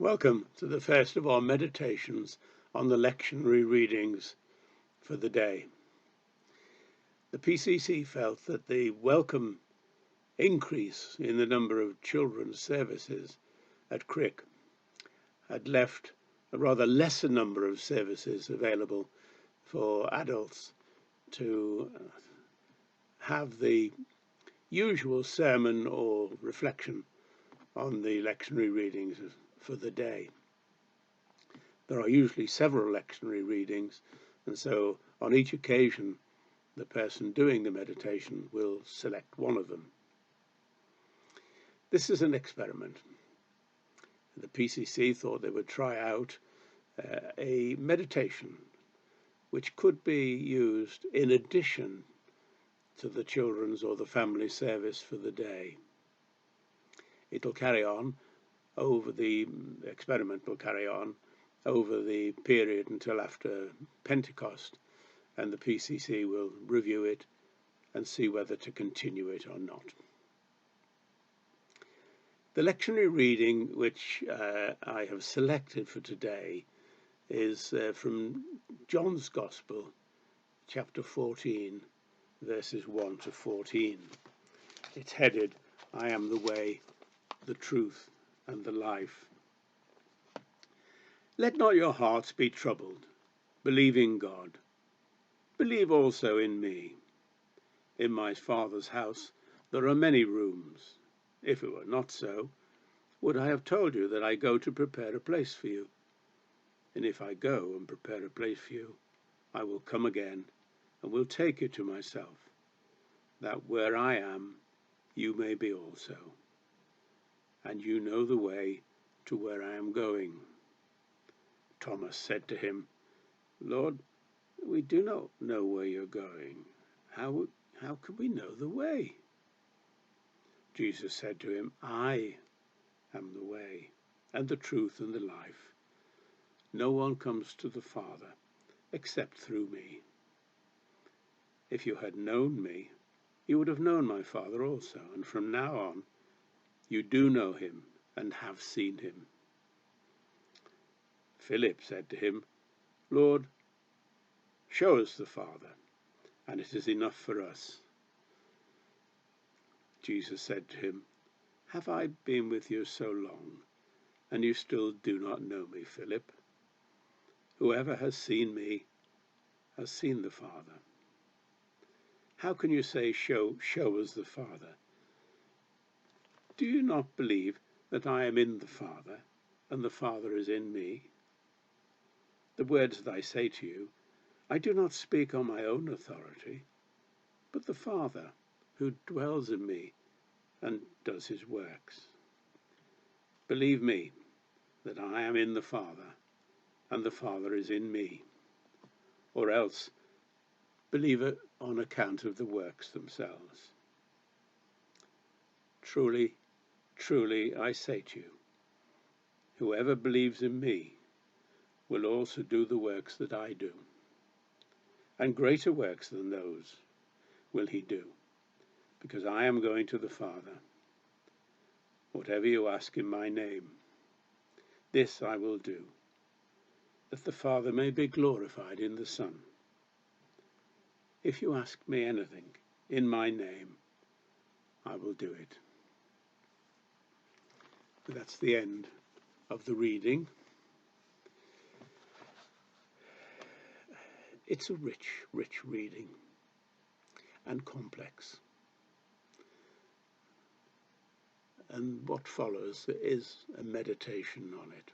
Welcome to the first of our meditations on the lectionary readings for the day. The PCC felt that the welcome increase in the number of children's services at Crick had left a rather lesser number of services available for adults to have the usual sermon or reflection on the lectionary readings for the day. There are usually several lectionary readings, and so on each occasion the person doing the meditation will select one of them. This is an experiment. The PCC thought they would try out a meditation which could be used in addition to the children's or the family service for the day. It'll carry on over the experiment will carry on over the period until after Pentecost, and the PCC will review it and see whether to continue it or not. The lectionary reading which I have selected for today is from John's Gospel, chapter 14, verses 1 to 14. It's headed, "I am the way, the truth, and the life. Let not your hearts be troubled. Believe in God. Believe also in me. In my Father's house there are many rooms. If it were not so, would I have told you that I go to prepare a place for you? And if I go and prepare a place for you, I will come again and will take you to myself, that where I am, you may be also. And you know the way to where I am going." Thomas said to him, "Lord, we do not know where you're going. How can we know the way?" Jesus said to him, "I am the way, and the truth, and the life. No one comes to the Father except through me. If you had known me, you would have known my Father also, and from now on you do know him and have seen him." Philip said to him, "Lord, show us the Father, and it is enough for us." Jesus said to him, "Have I been with you so long, and you still do not know me, Philip? Whoever has seen me has seen the Father. How can you say, show us the Father? Do you not believe that I am in the Father, and the Father is in me? The words that I say to you, I do not speak on my own authority, but the Father who dwells in me and does his works. Believe me that I am in the Father, and the Father is in me, or else believe it on account of the works themselves. Truly, truly, I say to you, whoever believes in me will also do the works that I do, and greater works than those will he do, because I am going to the Father. Whatever you ask in my name, this I will do, that the Father may be glorified in the Son. If you ask me anything in my name, I will do it." That's the end of the reading. It's a rich, rich reading, and complex. And what follows is a meditation on it.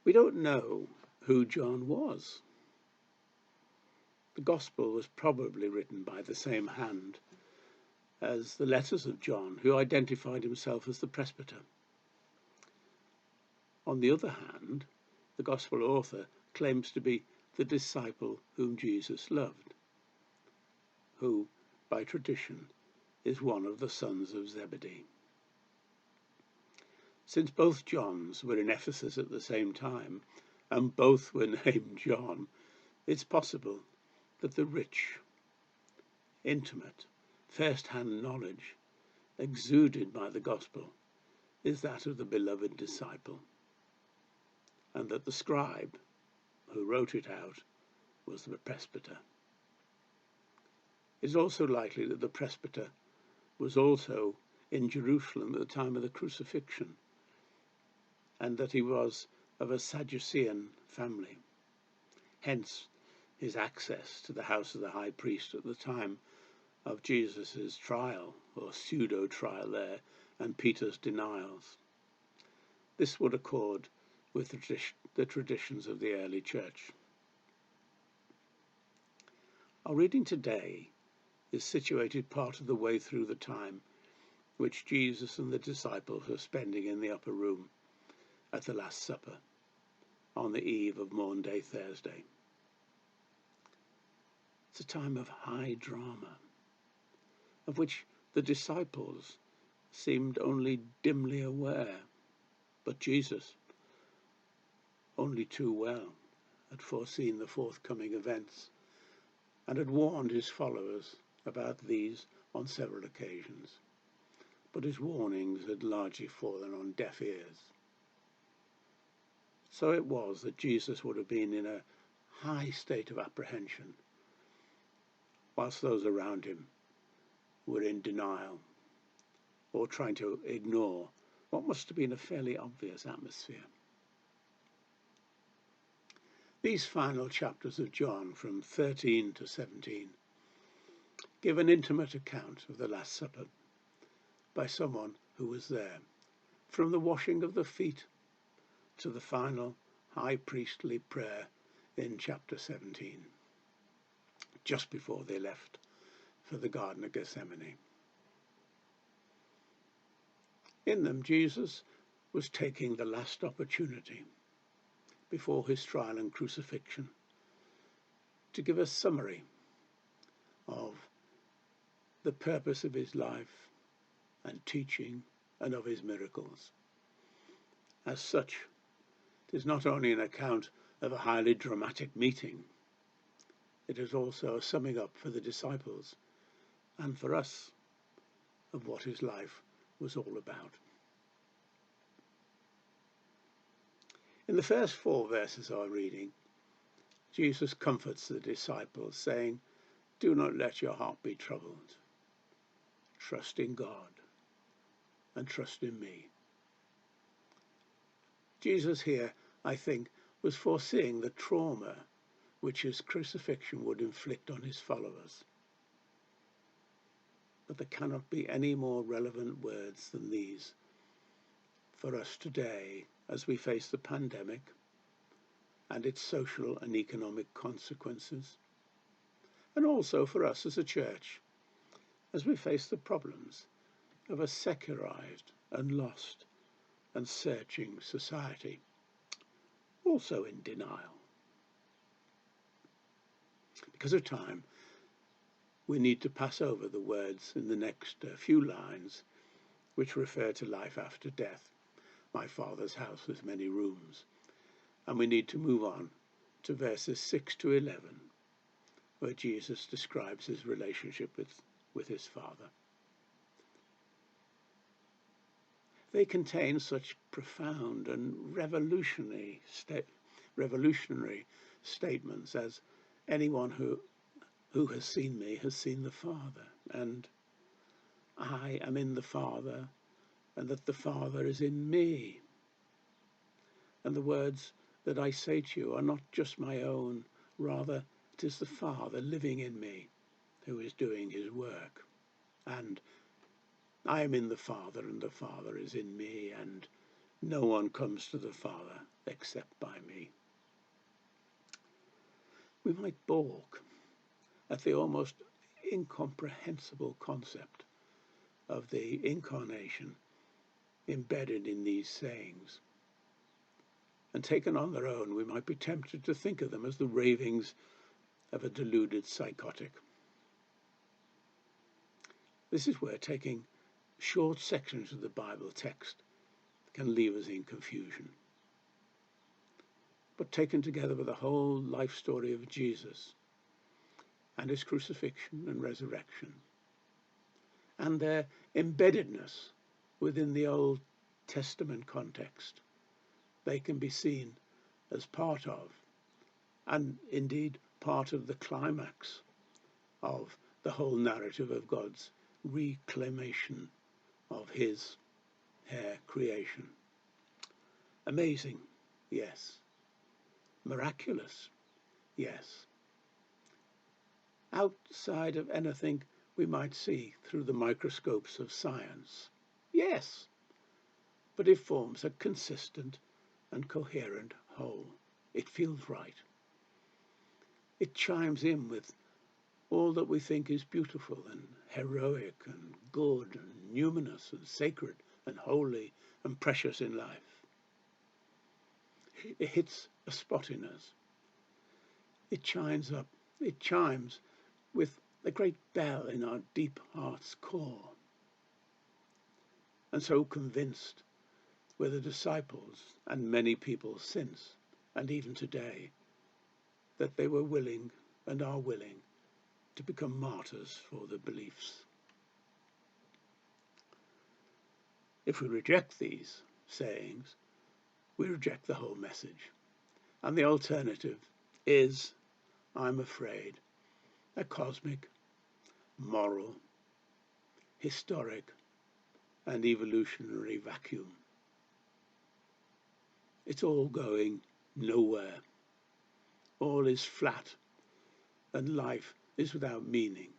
We don't know who John was. The Gospel was probably written by the same hand as the letters of John, who identified himself as the presbyter. On the other hand, the Gospel author claims to be the disciple whom Jesus loved, who, by tradition, is one of the sons of Zebedee. Since both Johns were in Ephesus at the same time, and both were named John, it's possible that the rich, intimate, first-hand knowledge exuded by the Gospel is that of the beloved disciple, and that the scribe who wrote it out was the presbyter. It is also likely that the presbyter was also in Jerusalem at the time of the crucifixion, and that he was of a Sadducean family. Hence his access to the house of the high priest at the time of Jesus' trial, or pseudo-trial there, and Peter's denials. This would accord with the traditions of the early church. Our reading today is situated part of the way through the time which Jesus and the disciples are spending in the upper room at the Last Supper on the eve of Maundy Thursday. It's a time of high drama, of which the disciples seemed only dimly aware, but Jesus, only too well, had foreseen the forthcoming events and had warned his followers about these on several occasions, but his warnings had largely fallen on deaf ears. So it was that Jesus would have been in a high state of apprehension, whilst those around him were in denial or trying to ignore what must have been a fairly obvious atmosphere. These final chapters of John, from 13 to 17, give an intimate account of the Last Supper by someone who was there, from the washing of the feet to the final high priestly prayer in chapter 17, just before they left for the Garden of Gethsemane. In them, Jesus was taking the last opportunity before his trial and crucifixion to give a summary of the purpose of his life and teaching and of his miracles. As such, it is not only an account of a highly dramatic meeting, it is also a summing up for the disciples and for us of what his life was all about. In the first 4 verses of our reading, Jesus comforts the disciples, saying, "Do not let your heart be troubled. Trust in God and trust in me." Jesus here, I think, was foreseeing the trauma which his crucifixion would inflict on his followers. But there cannot be any more relevant words than these for us today as we face the pandemic and its social and economic consequences, and also for us as a church as we face the problems of a secularized and lost and searching society, also in denial. Because of time, we need to pass over the words in the next few lines which refer to life after death. My Father's house has many rooms. And we need to move on to verses 6 to 11, where Jesus describes his relationship with his Father. They contain such profound and revolutionary statements as, anyone who has seen me has seen the Father, and I am in the Father, and that the Father is in me. And the words that I say to you are not just my own, rather it is the Father living in me who is doing his work. And I am in the Father, and the Father is in me, and no one comes to the Father except by me. We might balk at the almost incomprehensible concept of the incarnation embedded in these sayings. And taken on their own, we might be tempted to think of them as the ravings of a deluded psychotic. This is where taking short sections of the Bible text can leave us in confusion. But taken together with the whole life story of Jesus and his crucifixion and resurrection, and their embeddedness within the Old Testament context, they can be seen as part of, and indeed part of the climax of the whole narrative of God's reclamation of his creation. Amazing, yes. Miraculous, yes. Outside of anything we might see through the microscopes of science, yes. But it forms a consistent and coherent whole. It feels right. It chimes in with all that we think is beautiful and heroic and good and numinous and sacred and holy and precious in life. It hits a spot in us. It chimes up. It chimes with a great bell in our deep heart's core. And so convinced were the disciples and many people since, and even today, that they were willing and are willing to become martyrs for their beliefs. If we reject these sayings, we reject the whole message. And the alternative is, I'm afraid, a cosmic, moral, historic, and evolutionary vacuum. It's all going nowhere. All is flat, and life is without meaning.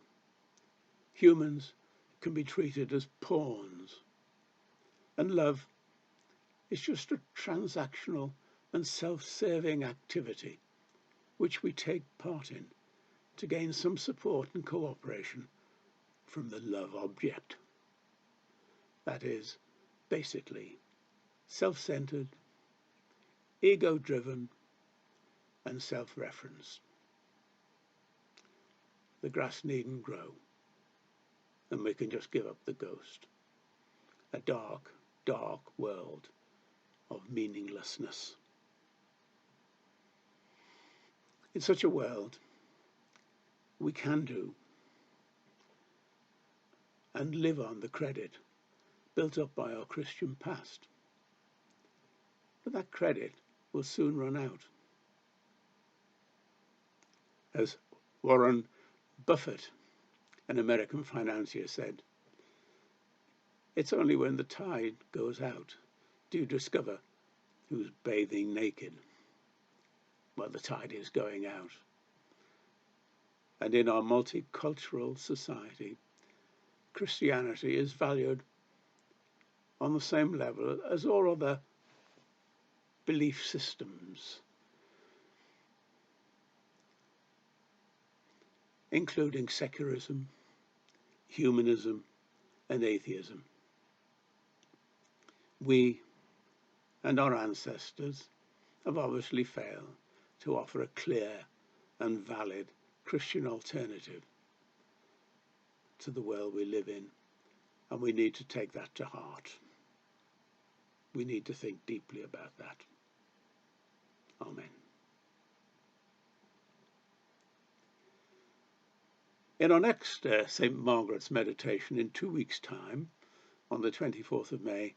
Humans can be treated as pawns, and love is just a transactional and self-serving activity which we take part in to gain some support and cooperation from the love object. That is, basically, self-centered, ego-driven, and self-referenced. The grass needn't grow, and we can just give up the ghost. A dark, dark world of meaninglessness. In such a world, we can do and live on the credit built up by our Christian past. But that credit will soon run out. As Warren Buffett, an American financier, said, it's only when the tide goes out do you discover who's bathing naked. Well, the tide is going out. And in our multicultural society, Christianity is valued on the same level as all other belief systems, including secularism, humanism, and atheism. We and our ancestors have obviously failed to offer a clear and valid Christian alternative to the world we live in, and we need to take that to heart. We need to think deeply about that. Amen. In our next St. Margaret's meditation in 2 weeks' time, on the 24th of May,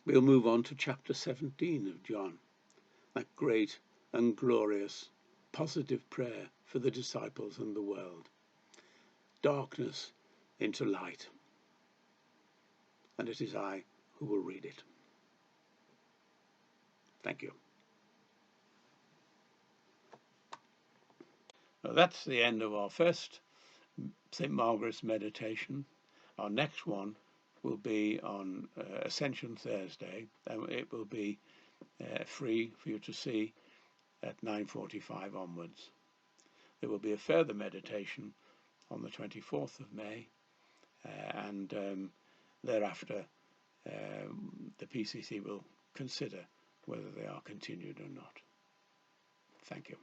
we'll move on to chapter 17 of John, that great and glorious positive prayer for the disciples and the world. Darkness into light. And it is I who will read it. Thank you. Well, that's the end of our first St. Margaret's meditation. Our next one will be on Ascension Thursday, and it will be free for you to see at 9:45 onwards. There will be a further meditation on the 24th of May, and thereafter the PCC will consider whether they are continued or not. Thank you.